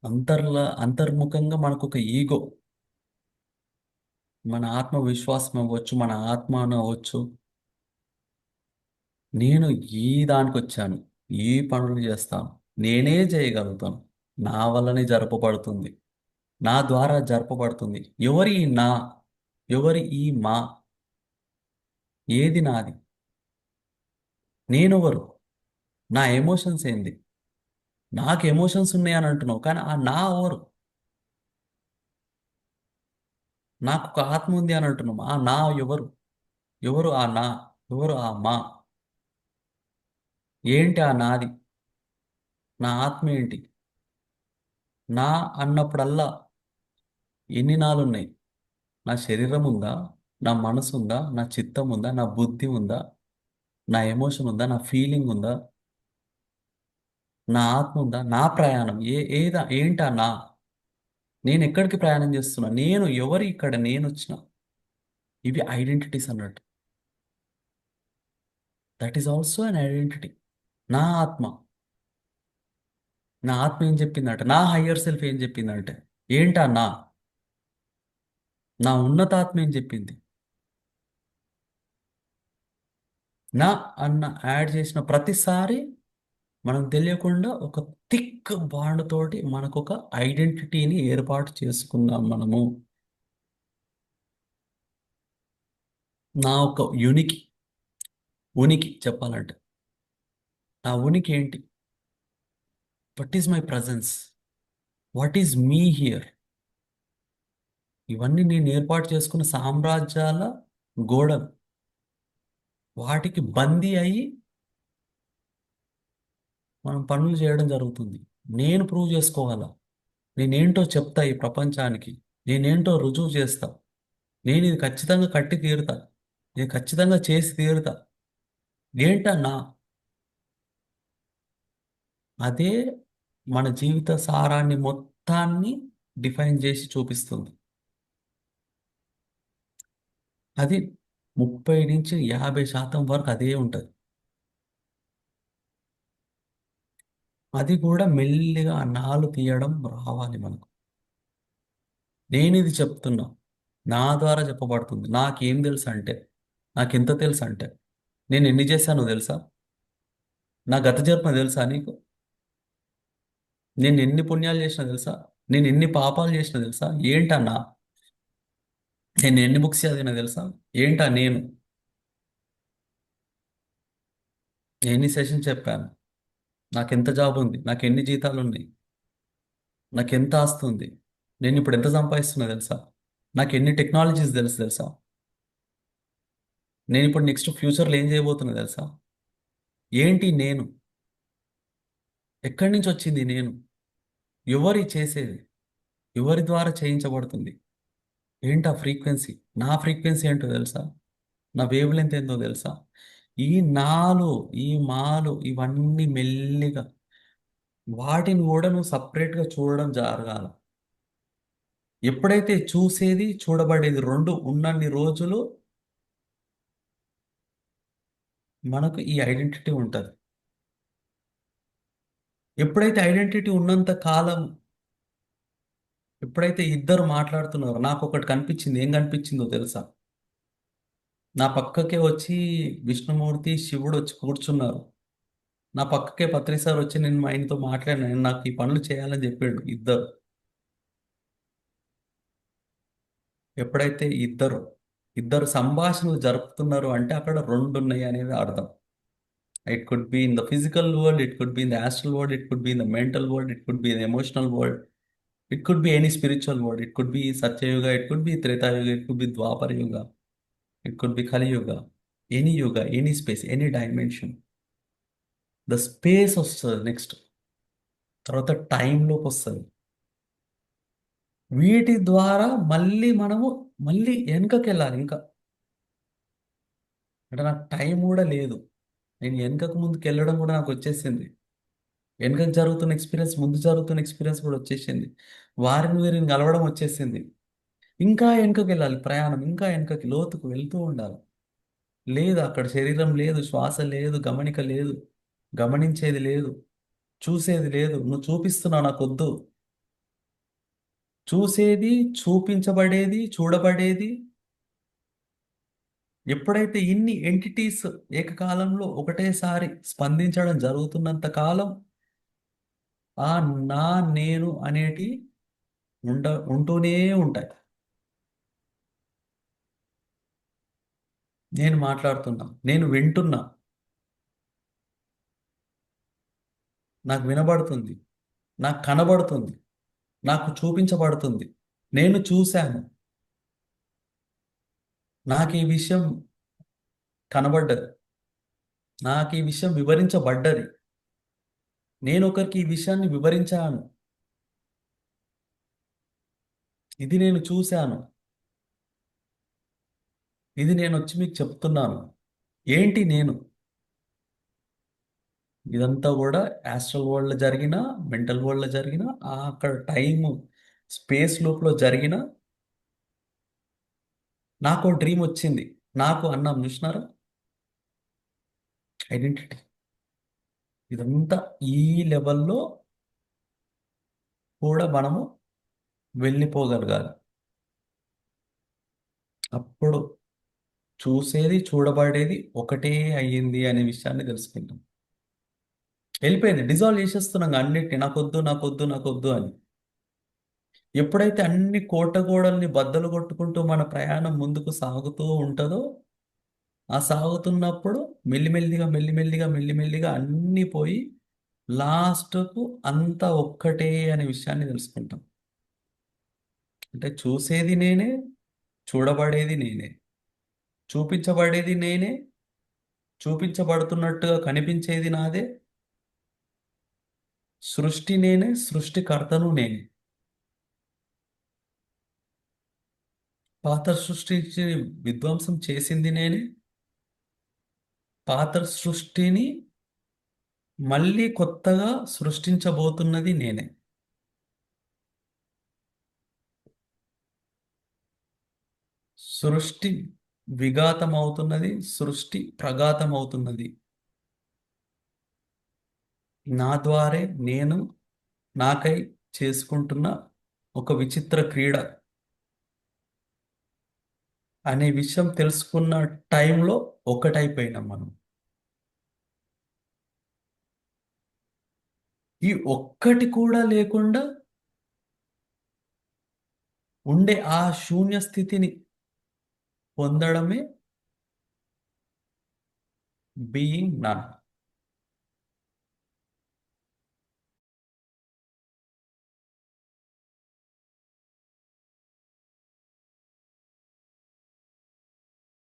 అంతర్ముఖంగా మనకొక ఈగో, మన ఆత్మవిశ్వాసం అవ్వచ్చు, మన ఆత్మ అని అవ్వచ్చు. నేను ఈ దానికొచ్చాను, ఈ పనులు చేస్తాను, నేనే చేయగలుగుతాను, నా వల్లనే జరపబడుతుంది, నా ద్వారా జరపబడుతుంది. ఎవరి ఈ నా? ఎవరి ఈ మా? ఏది నాది? నేనెవరు? నా ఎమోషన్స్ ఏంది? నాకు ఎమోషన్స్ ఉన్నాయని అంటున్నావు, కానీ ఆ నా ఎవరు? నాకు ఒక ఆత్మ ఉంది అని అంటున్నావు, ఆ నా ఎవరు? ఎవరు ఆ నా? ఎవరు ఆ మా? ఏంటి ఆ నాది? నా ఆత్మ ఏంటి? నా అన్నప్పుడల్లా ఎన్ని నాలున్నాయి? నా శరీరం ఉందా? నా మనసు ఉందా? నా చిత్తం ఉందా? నా బుద్ధి ఉందా? నా ఎమోషన్ ఉందా? నా ఫీలింగ్ ఉందా? నా ఆత్మ ఉందా? నా ప్రయాణం ఏంటా నా? నేను ఎక్కడికి ప్రయాణం చేస్తున్నా? నేను ఎవరు? ఇక్కడ నేను వచ్చిన. ఇవి ఐడెంటిటీస్ అన్నట్టు. That is also an identity. నా ఆత్మ. నా ఆత్మ ఏం చెప్పిందంటే, నా హయ్యర్ సెల్ఫ్ ఏం చెప్పిందంటే, ఏంటా నా? నా ఉన్నతాత్మ ఏం చెప్పింది? నా అన్న యాడ్ చేసిన ప్రతిసారి మనం తెలియకుండా ఒక థిక్ బాండ్ తోటి మనకు ఒక ఐడెంటిటీని ఏర్పాటు చేసుకున్నాం మనము. నా ఒక ఉనికి చెప్పాలంటే, నా ఉనికి ఏంటి? What is my presence? What is me here? ఇవన్నీ నేను ఏర్పాటు చేసుకున్న సామ్రాజ్యాల గోడలు. వాటికి బందీ అయి మనం పనులు చేయడం జరుగుతుంది. నేను ప్రూవ్ చేసుకోవాలా? నేనేంటో చెప్తా ఈ ప్రపంచానికి. నేనేంటో రుజువు చేస్తా. నేను ఇది ఖచ్చితంగా కట్టి తీరుతా. నేను ఖచ్చితంగా చేసి తీరుతా. ఏంటన్నా? అదే మన జీవిత సారాన్ని మొత్తాన్ని డిఫైన్ చేసి చూపిస్తుంది. అది 30 నుంచి 50% వరకు అదే ఉంటుంది. అది కూడా మెల్లిగా నాలు తీయడం రావాలి మనకు. నేను ఇది చెప్తున్నా, నా ద్వారా చెప్పబడుతుంది. నాకేం తెలుసు అంటే, నాకెంత తెలుసు అంటే, నేను ఎన్ని చేశానో తెలుసా? నా గత జన్మ తెలుసా నీకు? నేను ఎన్ని పుణ్యాలు చేసినా తెలుసా? నేను ఎన్ని పాపాలు చేసినా తెలుసా? ఏంటన్నా? నేను ఎన్ని బుక్స్ చదివినా తెలుసా? ఏంటా నేను? ఎన్ని సెషన్స్ చెప్పాను? నాకెంత జాబ్ ఉంది? నాకు ఎన్ని జీతాలు ఉన్నాయి? నాకెంత ఆస్తి ఉంది? నేను ఇప్పుడు ఎంత సంపాదిస్తున్నా తెలుసా? నాకు ఎన్ని టెక్నాలజీస్ తెలుసా? నేను ఇప్పుడు నెక్స్ట్ ఫ్యూచర్లో ఏం చేయబోతున్నా తెలుసా? ఏంటి నేను? ఎక్కడి నుంచి వచ్చింది నేను? ఎవరి చేసేది? ఎవరి ద్వారా చేయించబడుతుంది? ఏంటి ఆ ఫ్రీక్వెన్సీ? నా ఫ్రీక్వెన్సీ ఏంటో తెలుసా? నా వేవ్ లెంత్ ఏంటో తెలుసా? ఈ నాలు, ఈ మాలు, ఇవన్నీ మెల్లిగా వాటిని కూడా నువ్వు సపరేట్గా చూడడం జరగాల. ఎప్పుడైతే చూసేది చూడబడేది రెండు ఉన్నన్ని రోజులు మనకు ఈ ఐడెంటిటీ ఉంటుంది. ఎప్పుడైతే ఐడెంటిటీ ఉన్నంత కాలం, ఎప్పుడైతే ఇద్దరు మాట్లాడుతున్నారో, నాకు ఒకటి కనిపించింది. ఏం కనిపించిందో తెలుసా? నా పక్కకే వచ్చి విష్ణుమూర్తి, శివుడు వచ్చి కూర్చున్నారు. నా పక్కకే పత్రి సార్ వచ్చి నేను మా ఆయనతో మాట్లాడినా, "నేను నాకు ఈ పనులు చేయాలని చెప్పాడు ఇద్దరు." ఎప్పుడైతే ఇద్దరు సంభాషణలు జరుపుతున్నారు అంటే అక్కడ రెండు ఉన్నాయి అనేది అర్థం. It could be in the physical world, it could be in the astral world, it could be in the mental world, it could be in emotional world, it could be any spiritual world, it could be Satyayuga, it could be Tretayuga, it could be Dwapara yuga, it could be Kaliyuga. Any yuga, any space, any dimension. The space వస్తుంది next. తర్వాత టైంలోకి వస్తుంది. వీటి ద్వారా మళ్ళీ మనము మళ్ళీ వెనుకకి వెళ్ళాలి ఇంకా. అంటే నాకు టైం కూడా లేదు. నేను వెనుకకు ముందుకు వెళ్ళడం కూడా నాకు వచ్చేసింది. వెనుకకు జరుగుతున్న ఎక్స్పీరియన్స్, ముందు జరుగుతున్న ఎక్స్పీరియన్స్ కూడా వచ్చేసింది. వారిని వీరిని కలవడం వచ్చేసింది. ఇంకా వెనుకకి వెళ్ళాలి ప్రయాణం, ఇంకా వెనుకకి లోతుకు వెళ్తూ ఉండాలి. లేదు అక్కడ శరీరం లేదు, శ్వాస లేదు, గమనిక లేదు, గమనించేది లేదు, చూసేది లేదు. నువ్వు చూపిస్తున్నావు నాకొద్దు. చూసేది, చూపించబడేది, చూడబడేది. ఎప్పుడైతే ఇన్ని ఎంటిటీస్ ఏకకాలంలో ఒకటేసారి స్పందించడం జరుగుతున్నంత కాలం ఆ నా నేను అనేటి ఉండ ఉంటూనే ఉంటాయి. నేను మాట్లాడుతున్నా, నేను వింటున్నా, నాకు వినబడుతుంది, నాకు కనబడుతుంది, నాకు చూపించబడుతుంది, నేను చూశాను, నాకు ఈ విషయం కనబడ్డది, నాకు ఈ విషయం వివరించబడ్డది, నేను ఒకరికి ఈ విషయాన్ని వివరించాను, ఇది నేను చూశాను, ఇది నేను వచ్చి మీకు చెప్తున్నాను. ఏంటి నేను? ఇదంతా కూడా యాస్ట్రల్ వరల్డ్లో జరిగిన, మెంటల్ వరల్డ్లో జరిగిన, అక్కడ టైము స్పేస్ లోపల జరిగిన, నాకు డ్రీమ్ వచ్చింది, నాకు అన్నాం చూసినారా, ఐడెంటిటీ. ఇదంతా ఈ లెవెల్లో కూడా మనము వెళ్ళిపోగలగాలి. అప్పుడు చూసేది, చూడబడేది ఒకటే అయ్యింది అనే విషయాన్ని తెలుసుకుంటాం. వెళ్ళిపోయింది, డిజాల్వ్ చేసేస్తున్నాం అన్నిటిని, నాకొద్దు నాకొద్దు నాకొద్దు అని. ఎప్పుడైతే అన్ని కోటగోడల్ని బద్దలు కొట్టుకుంటూ మన ప్రయాణం ముందుకు సాగుతూ ఉంటుందో, ఆ సాగుతున్నప్పుడు మెల్లిమెల్లిగా మెల్లిమెల్లిగా మెల్లిమెల్లిగా అన్నీ పోయి లాస్ట్కు అంతా ఒక్కటే అనే విషయాన్ని తెలుసుకుంటాం. అంటే చూసేది నేనే, చూడబడేది నేనే, చూపించబడేది నేనే, చూపించబడుతున్నట్టుగా కనిపించేది నాదే, సృష్టి నేనే, సృష్టికర్తను నేనే. పాత సృష్టిని విధ్వంసం చేసింది నేనే, పాత సృష్టిని మళ్ళీ కొత్తగా సృష్టించబోతున్నది నేనే. సృష్టి విఘాతమవుతున్నది, సృష్టి ప్రఘాతమవుతున్నది నా ద్వారే, నేను నాకై చేసుకుంటున్న ఒక విచిత్ర క్రీడ అనే విషయం తెలుసుకున్న టైంలో ఒకటైపోయినాం మనం. ఈ ఒక్కటి కూడా లేకుండా ఉండే ఆ శూన్య స్థితిని పొందడమే బీయింగ్ నన్.